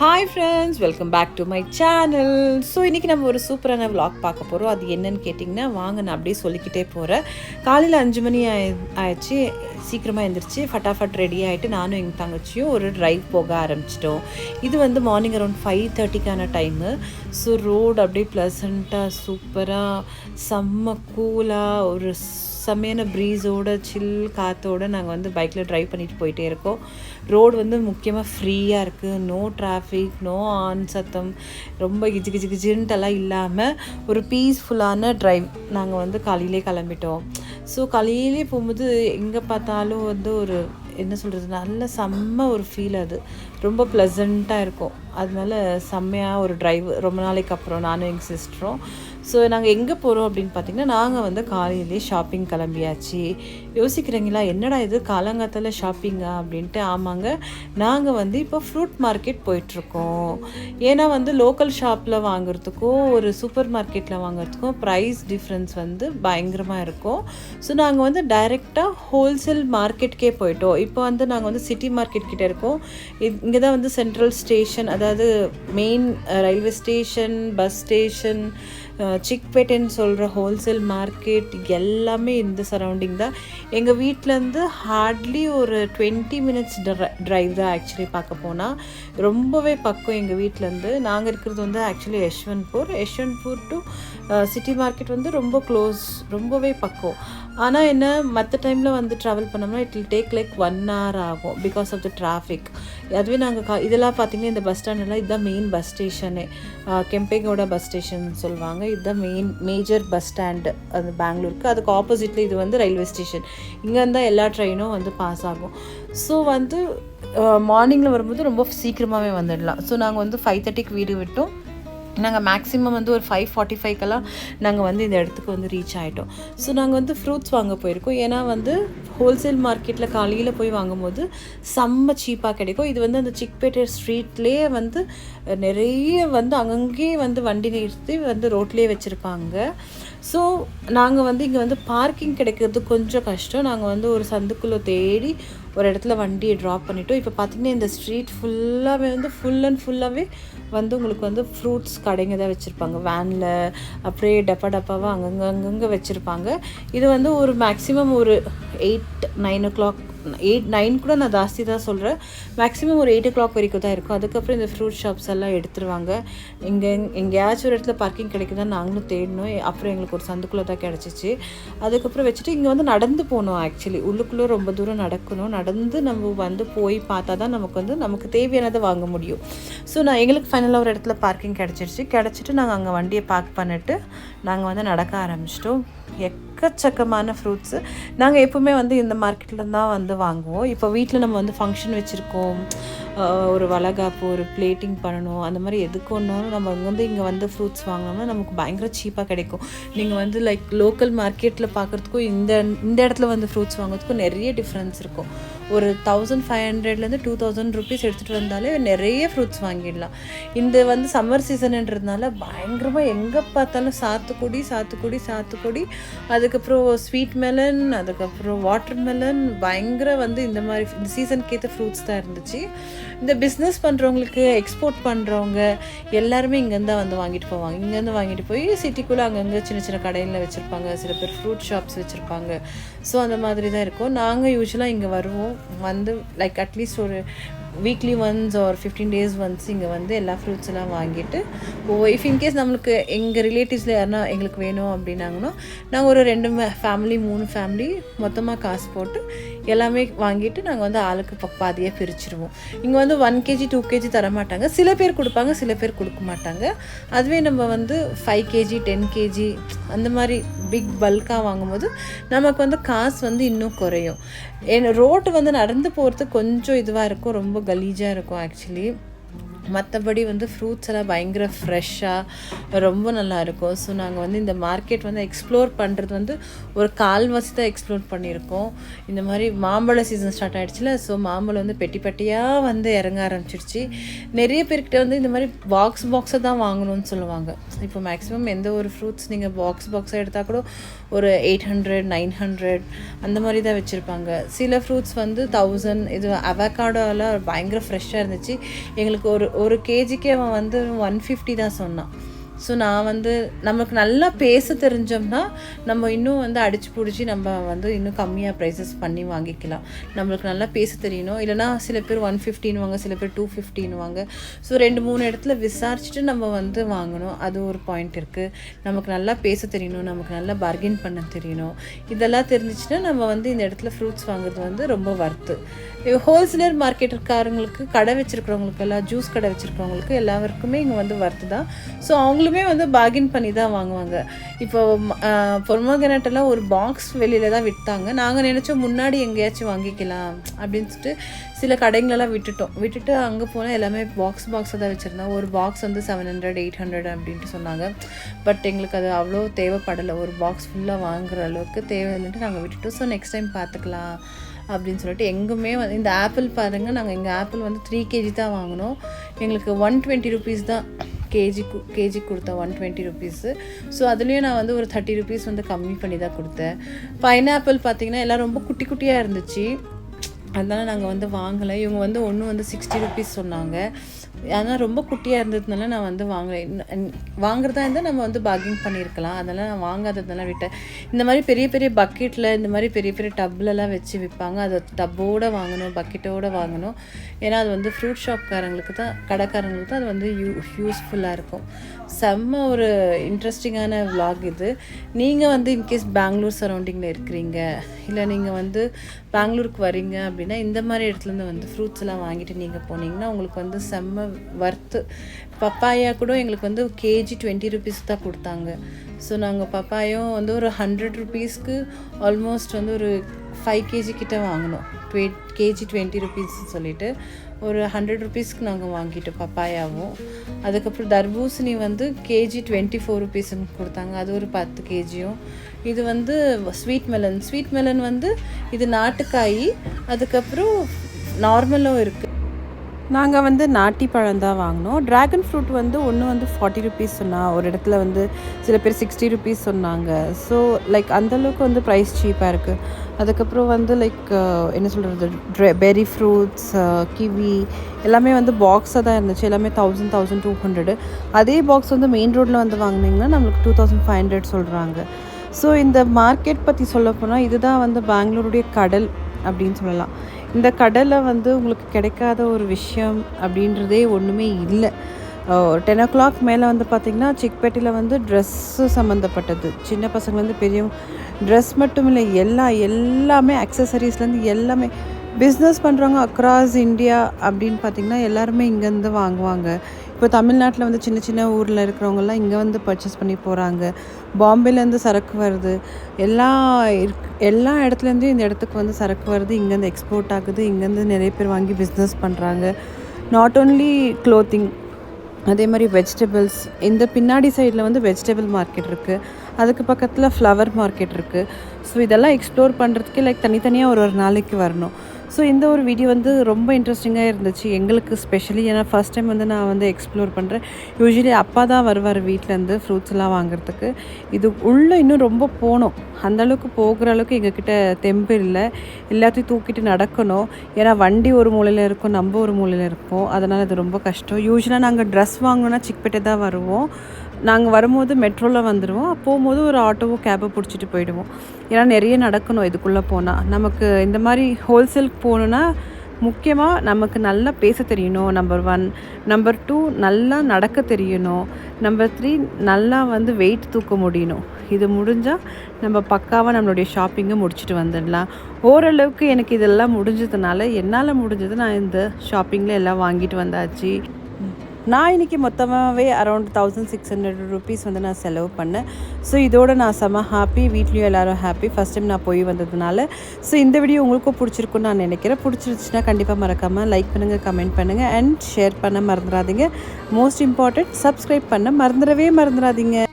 Hi friends, welcome back to my channel. So இன்றைக்கி நம்ம ஒரு சூப்பரான விலாக் பார்க்க போகிறோம். அது என்னன்னு கேட்டிங்கன்னா, வாங்க நான் அப்படியே சொல்லிக்கிட்டே போகிறேன். காலையில் 5 மணி ஆயிடுச்சு. சீக்கிரமாக எழுந்திரிச்சு ஃபட்டாஃபட் ரெடி ஆகிட்டு நானும் எங்கள் தங்கச்சியும் ஒரு ட்ரைவ் போக ஆரம்பிச்சிட்டோம். இது வந்து மார்னிங் அரௌண்ட் 5:30க்கான டைமு. ஸோ ரோடு அப்படியே ப்ளசண்ட்டாக சூப்பராக செம்ம கூலாக ஒரு செம்மையான ப்ரீஸோட சில் காற்றோடு நாங்கள் வந்து பைக்கில் ட்ரைவ் பண்ணிட்டு போயிட்டே இருக்கோம். ரோடு வந்து முக்கியமாக ஃப்ரீயாக இருக்குது. நோ டிராஃபிக், நோ ஆன் சத்தம், ரொம்ப கிஜி கிஜி கிஜின்ட்டெல்லாம் இல்லாமல் ஒரு பீஸ்ஃபுல்லான ட்ரைவ் நாங்கள் வந்து காலையிலே கிளம்பிட்டோம். ஸோ காலையிலே போகும்போது எங்கே பார்த்தாலும் வந்து ஒரு என்ன சொல்கிறது, நல்ல செம்ம ஒரு ஃபீல். அது ரொம்ப ப்ளசண்ட்டாக இருக்கும். அதனால செம்மையாக ஒரு ட்ரைவ் ரொம்ப நாளைக்கு அப்புறம் நானும் எங்கள் சிஸ்டரும். ஸோ நாங்கள் எங்கே போகிறோம் அப்படின்னு பார்த்திங்கன்னா, நாங்கள் வந்து காலையிலே ஷாப்பிங் கிளம்பியாச்சு. யோசிக்கிறீங்களா, என்னடா இது காலங்காத்தால் ஷாப்பிங்கா அப்படின்ட்டு? ஆமாங்க, நாங்கள் வந்து இப்போ ஃப்ரூட் மார்க்கெட் போயிட்டுருக்கோம். ஏன்னா வந்து லோக்கல் ஷாப்பில் வாங்குறதுக்கும் ஒரு சூப்பர் மார்க்கெட்டில் வாங்குறதுக்கும் ப்ரைஸ் டிஃப்ரென்ஸ் வந்து பயங்கரமாக இருக்கும். ஸோ நாங்கள் வந்து டைரெக்டாக ஹோல்சேல் மார்க்கெட்டுக்கே போயிட்டோம். இப்போ வந்து நாங்கள் வந்து சிட்டி மார்க்கெட் கிட்டே இருக்கோம். இங்கே தான் வந்து சென்ட்ரல் ஸ்டேஷன், அதாவது main railway station, bus station, சிக்பேட்டைன்னு சொல்கிற ஹோல்சேல் மார்க்கெட் எல்லாமே இந்த சரௌண்டிங் தான். எங்கள் வீட்டிலேருந்து ஹார்ட்லி ஒரு 20 மினிட்ஸ் ட்ரைவ் தான் ஆக்சுவலி பார்க்க போனால். ரொம்பவே பக்கம் எங்கள் வீட்டிலேருந்து. நாங்கள் இருக்கிறது வந்து actually Yesvantpur to city market வந்து ரொம்ப க்ளோஸ், ரொம்பவே பக்கம். ஆனால் என்ன, மற்ற டைமில் வந்து ட்ராவல் பண்ணோம்னா it will take like 1 hour ஆகும் பிகாஸ் ஆஃப் த டிராஃபிக். அதுவே நாங்கள் இதெல்லாம் பார்த்திங்கன்னா, இந்த பஸ் ஸ்டாண்டெல்லாம் இதுதான் மெயின் பஸ் ஸ்டேஷனே. கெம்பேகவுடா பஸ் ஸ்டேஷன் சொல்லுவாங்க. இதுதான் மேஜர் பஸ் ஸ்டாண்டு அது பெங்களூருக்கு. அதுக்கு ஆப்போசிட்டில் இது வந்து ரயில்வே ஸ்டேஷன். இங்கே இருந்தால் எல்லா ட்ரெயினும் வந்து பாஸ் ஆகும். ஸோ வந்து மார்னிங்கில் வரும்போது ரொம்ப சீக்கிரமாகவே வந்துடலாம். ஸோ நாங்கள் வந்து 5:30க்கு வீடு விட்டோம். நாங்கள் மேக்ஸிமம் வந்து ஒரு 5:45க்கெல்லாம் நாங்கள் வந்து இந்த இடத்துக்கு வந்து ரீச் ஆகிட்டோம். ஸோ நாங்கள் வந்து ஃப்ரூட்ஸ் வாங்க போயிருக்கோம். ஏன்னா வந்து ஹோல்சேல் மார்க்கெட்டில் காலையில் போய் வாங்கும்போது செம்ம சீப்பாக கிடைக்கும். இது வந்து அந்த சிக்பேட்டை ஸ்ட்ரீட்லேயே வந்து நிறைய வந்து அங்கங்கே வந்து வண்டி நிறுத்தி வந்து ரோட்லேயே வச்சுருப்பாங்க. ஸோ நாங்கள் வந்து இங்கே வந்து பார்க்கிங் கிடைக்கிறது கொஞ்சம் கஷ்டம். நாங்கள் வந்து ஒரு சந்துக்குள்ளே தேடி ஒரு இடத்துல வண்டியை ட்ராப் பண்ணிட்டோம். இப்போ பார்த்திங்கன்னா, இந்த ஸ்ட்ரீட் ஃபுல்லாகவே வந்து ஃபுல்லாகவே வந்து உங்களுக்கு வந்து ஃப்ரூட்ஸ் கடைங்க தான் வச்சுருப்பாங்க. வேனில் அப்படியே டப்பாவாக அங்கங்கே வச்சுருப்பாங்க. இது வந்து ஒரு மேக்ஸிமம் ஒரு 8-9 o'clock, 8-9 கூட நான் ஜாஸ்தி தான் சொல்கிறேன். மேக்ஸிமம் ஒரு 8 o'clock வரைக்கும் தான் இருக்கும். அதுக்கப்புறம் இந்த ஃப்ரூட் ஷாப்ஸ் எல்லாம் எடுத்துருவாங்க. எங்கேயாச்சும் ஒரு இடத்துல பார்க்கிங் கிடைக்குதான் நாங்களும் தேடணும். அப்புறம் எங்களுக்கு ஒரு சந்துக்குள்ளே தான் கிடச்சிச்சு. அதுக்கப்புறம் வச்சுட்டு இங்கே வந்து நடந்து போகணும். ஆக்சுவலி உள்ளுக்குள்ளே ரொம்ப தூரம் நடக்கணும். நடந்து நம்ம வந்து போய் பார்த்தா தான் நமக்கு தேவையானதை வாங்க முடியும். ஸோ எங்களுக்கு ஃபைனலாக ஒரு இடத்துல பார்க்கிங் கிடச்சிட்டு நாங்கள் அங்கே வண்டியை பார்க் பண்ணிவிட்டு நாங்கள் வந்து நடக்க ஆரம்பிச்சிட்டோம். எக்கச்சக்கமான ஃப்ரூட்ஸு. நாங்கள் எப்போவுமே வந்து இந்த மார்க்கெட்டில் தான் வந்து வாங்குவோம். இப்போ வீட்டில் நம்ம வந்து ஃபங்க்ஷன் வச்சுருக்கோம், ஒரு வளைகாப்பு, ஒரு பிளேட்டிங் பண்ணணும், அந்த மாதிரி எதுக்கு ஒன்றாலும் நம்ம இங்கே வந்து ஃப்ரூட்ஸ் வாங்கினோம்னா நமக்கு பயங்கர சீப்பாக கிடைக்கும். நீங்கள் வந்து லைக் லோக்கல் மார்க்கெட்டில் பார்க்குறதுக்கும் இந்த இடத்துல வந்து ஃப்ரூட்ஸ் வாங்குறதுக்கும் நிறைய டிஃப்ரென்ஸ் இருக்கும். ஒரு 1500லேருந்து 2000 rupees எடுத்துகிட்டு வந்தாலே நிறைய ஃப்ரூட்ஸ் வாங்கிடலாம். இந்த வந்து சம்மர் சீசனுன்றதுனால பயங்கரமாக எங்கே பார்த்தாலும் சாத்துக்குடி, அதுக்கப்புறம் ஸ்வீட் மெலன், அதுக்கப்புறம் வாட்டர் மெலன், பயங்கர வந்து இந்த மாதிரி இந்த சீசனுக்கு ஏற்ற ஃப்ரூட்ஸ் தான் இருந்துச்சு. இந்த பிஸ்னஸ் பண்ணுறவங்களுக்கு, எக்ஸ்போர்ட் பண்ணுறவங்க எல்லாருமே இங்கேருந்து வந்து வாங்கிட்டு போவாங்க. இங்கேருந்து வாங்கிட்டு போய் சிட்டிக்குள்ளே அங்கங்கே சின்ன கடையில் வச்சுருப்பாங்க. சில பேர் ஃப்ரூட் ஷாப்ஸ் வச்சுருப்பாங்க. ஸோ அந்த மாதிரி தான் இருக்கும். நாங்கள் யூஸ்வலாக இங்கே வருவோம். வந்து லைக் அட்லீஸ்ட் ஒரு weekly once or 15 days once இங்கே வந்து எல்லா ஃப்ரூட்ஸ் எல்லாம் வாங்கிட்டு இஃப் இன்கேஸ் நம்மளுக்கு எங்கள் ரிலேட்டிவ்ஸில் யாருன்னா எங்களுக்கு வேணும் அப்படின்னாங்கன்னா நாங்கள் ஒரு 2 ஃபேமிலி 3 ஃபேமிலி மொத்தமாக காசு போட்டு எல்லாமே வாங்கிட்டு நாங்கள் வந்து ஆளுக்கு பாதியாக பிரிச்சுருவோம். இங்கே வந்து 1 kg 2 kg தரமாட்டாங்க. சில பேர் கொடுப்பாங்க, சில பேர் கொடுக்க மாட்டாங்க. அதுவே நம்ம வந்து 5 kg 10 kg அந்த மாதிரி பிக் பல்காக வாங்கும்போது நமக்கு வந்து காசு வந்து இன்னும் குறையும். ரோட்டு வந்து நடந்து போகிறது கொஞ்சம் இதுவாக இருக்கும், ரொம்ப கலீஜாக இருக்கும் ஆக்சுவலி. மற்றபடி வந்து ஃப்ரூட்ஸ் எல்லாம் பயங்கர ஃப்ரெஷ்ஷாக ரொம்ப நல்லாயிருக்கும். ஸோ நாங்கள் வந்து இந்த மார்க்கெட் வந்து எக்ஸ்ப்ளோர் பண்ணுறது வந்து ஒரு கால்வாசி தான் எக்ஸ்ப்ளோர் பண்ணியிருக்கோம். இந்த மாதிரி மாம்பழ சீசன் ஸ்டார்ட் ஆகிடுச்சுல. ஸோ மாம்பழம் வந்து பெட்டியாக வந்து இறங்க ஆரம்பிச்சிருச்சு. நிறைய பேர்கிட்ட வந்து இந்த மாதிரி பாக்ஸை தான் வாங்கணும்னு சொல்லுவாங்க. இப்போ மேக்ஸிமம் எந்த ஒரு ஃப்ரூட்ஸ் நீங்கள் பாக்ஸாக எடுத்தால் கூட ஒரு 800-900 அந்த மாதிரி தான் வச்சுருப்பாங்க. சில ஃப்ரூட்ஸ் வந்து 1000. இது அவகாடோலாம் பயங்கர ஃப்ரெஷ்ஷாக இருந்துச்சு. எங்களுக்கு ஒரு கேஜிக்கு அவன் வந்து 150 தான் சொன்னான். ஸோ நான் வந்து நமக்கு நல்லா பேச தெரிஞ்சோம்னா நம்ம இன்னும் வந்து அடிச்சு பிடிச்சி நம்ம வந்து இன்னும் கம்மியாக ப்ரைஸஸ் பண்ணி வாங்கிக்கலாம். நம்மளுக்கு நல்லா பேச தெரியணும். இல்லைனா சில பேர் 150ன்னுவாங்க, சில பேர் 250ன்னுவாங்க. ஸோ 2-3 இடத்துல விசாரிச்சுட்டு நம்ம வந்து வாங்கணும். அது ஒரு பாயிண்ட் இருக்குது. நமக்கு நல்லா பேச தெரியணும், நமக்கு நல்லா பார்கெயின் பண்ண தெரியணும். இதெல்லாம் தெரிஞ்சிச்சுன்னா நம்ம வந்து இந்த இடத்துல ஃப்ரூட்ஸ் வாங்குறது வந்து ரொம்ப வர்த்து. ஹோல்சேலர் மார்க்கெட்டுக்காரங்களுக்கு, கடை வச்சுருக்கிறவங்களுக்கு எல்லாம், ஜூஸ் கடை வச்சுருக்கிறவங்களுக்கு எல்லாருக்குமே இங்கே வந்து வர்த்து தான். ஸோ அவங்களுமே வந்து பார்கெயின் பண்ணி தான் வாங்குவாங்க. இப்போ பொமோகிரானட்டெல்லாம் ஒரு பாக்ஸ் வெளியில் தான் விற்றாங்க. நாங்கள் நினச்சோம் முன்னாடி எங்கேயாச்சும் வாங்கிக்கலாம் அப்படின்னு சொல்லிட்டு சில கடைங்களெல்லாம் விட்டுட்டு அங்கே போனால் எல்லாமே பாக்ஸாக தான் வச்சுருந்தோம். ஒரு பாக்ஸ் வந்து 700-800 அப்படின்ட்டு சொன்னாங்க. பட் எங்களுக்கு அது அவ்வளோ தேவைப்படலை. ஒரு பாக்ஸ் ஃபுல்லாக வாங்குகிற அளவுக்கு தேவையில்லைன்ட்டு நாங்கள் விட்டுட்டோம். ஸோ நெக்ஸ்ட் டைம் பார்த்துக்கலாம் அப்படின்னு சொல்லிட்டு எங்குமே வந்து இந்த ஆப்பிள் பாருங்கள், நாங்கள் எங்கள் ஆப்பிள் வந்து 3 kg தான் வாங்கினோம். எங்களுக்கு 120 rupees தான் கேஜி கொடுத்தேன், 120 rupees. ஸோ அதுலேயும் நான் வந்து ஒரு 30 rupees வந்து கம்மி பண்ணி தான் கொடுத்தேன். பைனாப்பிள் பார்த்திங்கன்னா எல்லாம் ரொம்ப குட்டி குட்டியாக இருந்துச்சு, அதனால் நாங்கள் வந்து வாங்கலை. இவங்க வந்து ஒன்று வந்து 60 rupees சொன்னாங்க. அதனால் ரொம்ப குட்டியாக இருந்ததுனால நான் வந்து வாங்குறதா இருந்தால் நம்ம வந்து பார்கெயின் பண்ணியிருக்கலாம். அதனால் நான் வாங்காததுனால விட்டேன். இந்த மாதிரி பெரிய பெரிய பக்கெட்டில், இந்த மாதிரி பெரிய பெரிய டப்லலாம் வச்சு விற்பாங்க. அதை டப்போடு வாங்கணும், பக்கெட்டோடு வாங்கணும். ஏன்னா அது வந்து ஃப்ரூட் ஷாப்காரங்களுக்கு தான், கடைக்காரங்களுக்கு தான் அது வந்து யூஸ்ஃபுல்லாக இருக்கும். செம்ம ஒரு இன்ட்ரெஸ்டிங்கான விலாக் இது. நீங்கள் வந்து இன்கேஸ் பெங்களூர் சரௌண்டிங்கில் இருக்கிறீங்க, இல்லை நீங்கள் வந்து பெங்களூருக்கு வரீங்க அப்படின்னா இந்த மாதிரி இடத்துலேருந்து வந்து ஃப்ரூட்ஸ் எல்லாம் வாங்கிட்டு நீங்கள் போனீங்கன்னா உங்களுக்கு வந்து செம்ம வர்த்து. பப்பாயா கூட எங்களுக்கு வந்து கேஜி 20 rupees தான் கொடுத்தாங்க. ஸோ நாங்கள் பப்பாயும் வந்து ஒரு 100 rupeesக்கு ஆல்மோஸ்ட் வந்து ஒரு 5 kg கிட்ட வாங்கினோம். கேஜி 20 rupees சொல்லிட்டு ஒரு 100 rupeesக்கு நாங்கள் வாங்கிட்டோம் பப்பாயாவும். அதுக்கப்புறம் தர்பூசணி வந்து கேஜி 24 rupeesன்னு கொடுத்தாங்க. அது ஒரு 10 kgயும். இது வந்து ஸ்வீட் மெலன் வந்து இது நாட்டுக்காய். அதுக்கப்புறம் நார்மலும் இருக்குது. நாங்கள் வந்து நாட்டி பழம் தான் வாங்கினோம். ட்ராகன் ஃப்ரூட் வந்து ஒன்று வந்து 40 rupees சொன்னால், ஒரு இடத்துல வந்து சில பேர் 60 rupees சொன்னாங்க. ஸோ லைக் அந்தளவுக்கு வந்து ப்ரைஸ் சீப்பாக இருக்குது. அதுக்கப்புறம் வந்து லைக் என்ன சொல்கிறது, பெரி ஃப்ரூட்ஸ், கிவி எல்லாமே வந்து பாக்ஸாக தான் இருந்துச்சு. எல்லாமே 1000-1200. அதே பாக்ஸ் வந்து மெயின் ரோட்டில் வந்து வாங்கினீங்கன்னா நம்மளுக்கு 2500 சொல்கிறாங்க. ஸோ இந்த மார்க்கெட் பற்றி சொல்லப்போனால் இதுதான் வந்து பெங்களூருடைய கடல் அப்படின்னு சொல்லலாம். இந்த கடலில் வந்து உங்களுக்கு கிடைக்காத ஒரு விஷயம் அப்படின்றதே ஒன்றுமே இல்லை. 10 o'clock மேலே வந்து பார்த்திங்கன்னா சிக்பேட்டையில் வந்து ட்ரெஸ்ஸு சம்மந்தப்பட்டது, சின்ன பசங்கள்லேருந்து பெரியவங்க, ட்ரெஸ் மட்டும் இல்லை, எல்லாமே அக்சசரிஸ்லேருந்து எல்லாமே பிஸ்னஸ் பண்ணுறவங்க அக்ராஸ் இந்தியா அப்படின்னு பார்த்திங்கன்னா எல்லாருமே இங்கேருந்து வாங்குவாங்க. இப்போ தமிழ்நாட்டில் வந்து சின்ன சின்ன ஊரில் இருக்கிறவங்கலாம் இங்கே வந்து பர்ச்சேஸ் பண்ணி போகிறாங்க. பாம்பேலேருந்து சரக்கு வருது, எல்லா இடத்துலேருந்தும் இந்த இடத்துக்கு வந்து சரக்கு வருது, இங்கேருந்து எக்ஸ்போர்ட் ஆகுது. இங்கேருந்து நிறைய பேர் வாங்கி பிஸ்னஸ் பண்ணுறாங்க. நாட் ஓன்லி க்ளோத்திங், அதே மாதிரி வெஜிடபிள்ஸ். இந்த பின்னாடி சைடில் வந்து வெஜிடபிள் மார்க்கெட் இருக்குது, அதுக்கு பக்கத்தில் ஃப்ளவர் மார்க்கெட் இருக்குது. ஸோ இதெல்லாம் எக்ஸ்ப்ளோர் பண்ணுறதுக்கே லைக் தனித்தனியாக ஒரு நாளைக்கு வரணும். ஸோ இந்த ஒரு வீடியோ வந்து ரொம்ப இன்ட்ரெஸ்டிங்காக இருந்துச்சு எங்களுக்கு ஸ்பெஷலி. ஏன்னா ஃபஸ்ட் டைம் வந்து நான் வந்து எக்ஸ்ப்ளோர் பண்ணுறேன். யூஸ்வலி அப்பா தான் வருவார் வீட்டிலேருந்து ஃப்ரூட்ஸ் எல்லாம் வாங்குறதுக்கு. இது உள்ளே இன்னும் ரொம்ப போகணும், அந்தளவுக்கு போகிற அளவுக்கு எங்ககிட்ட தெம்பு இல்லை. எல்லாத்தையும் தூக்கிட்டு நடக்கணும். ஏன்னா வண்டி ஒரு மூலையில் இருக்கும், நம்ம ஒரு மூலையில் இருப்போம். அதனால் அது ரொம்ப கஷ்டம். யூஸ்வலாக நாங்கள் ட்ரெஸ் வாங்கணுன்னா சிக்பேட்டை தான் வருவோம். நாங்கள் வரும்போது மெட்ரோவில் வந்துடுவோம், போகும்போது ஒரு ஆட்டோவோ கேபோ பிடிச்சிட்டு போயிடுவோம். ஏன்னா நிறைய நடக்கணும் இதுக்குள்ளே போனால். நமக்கு இந்த மாதிரி ஹோல்சேலுக்கு போகணுன்னா முக்கியமாக நமக்கு நல்லா பேச தெரியணும், நம்பர் 1. நம்பர் 2 நல்லா நடக்க தெரியணும். நம்பர் 3 நல்லா வந்து வெயிட் தூக்க முடியணும். இது முடிஞ்சால் நம்ம பக்காவாக நம்மளுடைய ஷாப்பிங்கை முடிச்சுட்டு வந்துடலாம். ஓரளவுக்கு எனக்கு இதெல்லாம் முடிஞ்சதுனால என்னால் முடிஞ்சது நான் இந்த ஷாப்பிங்கில் எல்லாம் வாங்கிட்டு வந்தாச்சு. நான் இன்றைக்கி மொத்தமாகவே அரௌண்ட் 1600 rupees வந்து நான் செலவு பண்ணேன். ஸோ இதோடு நான் செம்ம ஹாப்பி, வீட்லேயும் எல்லோரும் ஹாப்பி. ஃபஸ்ட் டைம் நான் போய் வந்ததுனால. ஸோ இந்த வீடியோ உங்களுக்கும் பிடிச்சிருக்குன்னு நான் நினைக்கிறேன். பிடிச்சிருச்சுன்னா கண்டிப்பாக மறக்காமல் லைக் பண்ணுங்கள், கமெண்ட் பண்ணுங்கள் அண்ட் ஷேர் பண்ண மறந்துடாதீங்க. மோஸ்ட் இம்பார்ட்டண்ட், சப்ஸ்கிரைப் பண்ண மறந்துடவே மறந்துடாதீங்க.